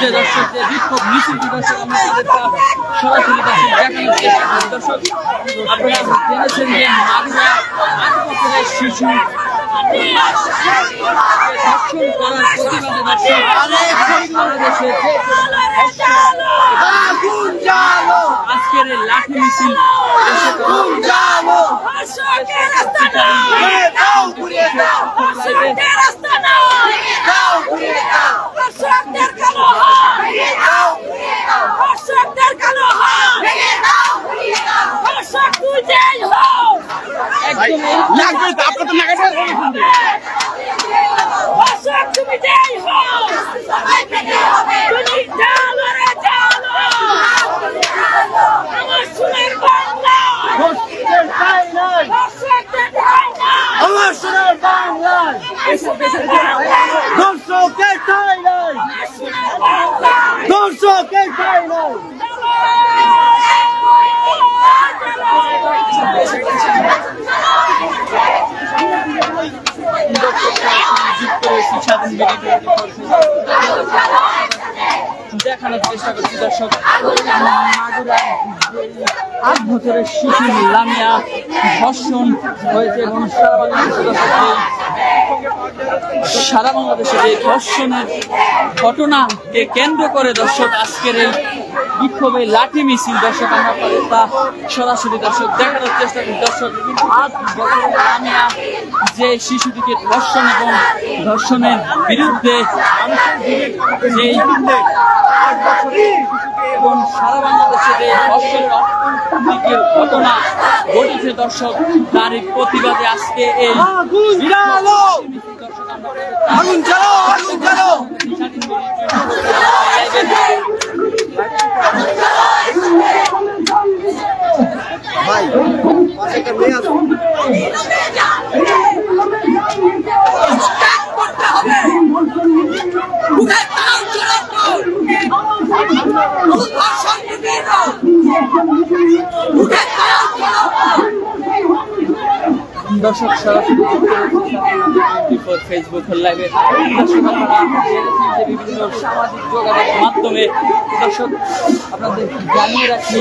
বিরুদ্ধে দর্শক যে বিক্ষোভ মিছিলটি দর্শক আমরা সরাসরি দেখানোর চেষ্টা করি। দর্শক আপনারা জেনেছেন যে মাগুরা 8 বছরের শিশু ধর্ষণ করার প্রতিবাদে দর্শক বাংলাদেশে আজকের এই লাঠি মিছিল দেখানোর চেষ্টা করছি দর্শক মাগুরার 8 বছরের শিশু লামিয়া ধর্ষণ হয়েছে এবং সারা বাংলাদেশে এই ধর্ষণের ঘটনাকে কেন্দ্র করে দর্শক আজকের এই বিক্ষোভে লাঠি মিছিল দর্শক আমরা তা সরাসরি দর্শক দেখানোর চেষ্টা করি। দর্শক 8 বছরের লামিয়া যে শিশুটিকে ধর্ষণ এবং ধর্ষণের বিরুদ্ধে যে 8 বছরের এবং সারা বাংলাদেশে যে ধর্ষণের ঘটনা ঘটেছে দর্শক তারই প্রতিবাদে আজকে এই দর্শক সরাসরি ফেসবুক লাইভে বিভিন্ন সামাজিক যোগাযোগ মাধ্যমে দর্শক আপনাদের জানিয়ে রাখি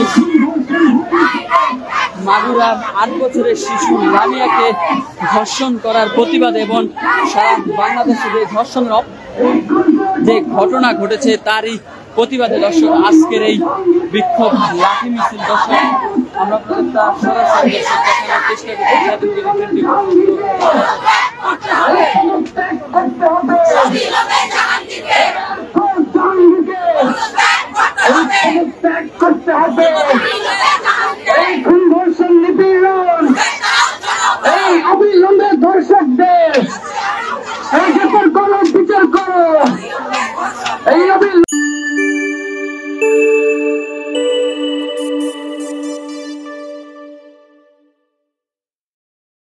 মাগুরার 8 বছরের শিশু লামিয়াকে ধর্ষণ করার প্রতিবাদে এবং সারা বাংলাদেশে যে ধর্ষণের যে ঘটনা ঘটেছে তারই প্রতিবাদে দর্শক আজকের এই বিক্ষোভ লাঠি মিছিল দর্শক আমরা সরাসরি দেখানোর চেষ্টা অবিলম্বে ধর্ষকদের বিচার করো।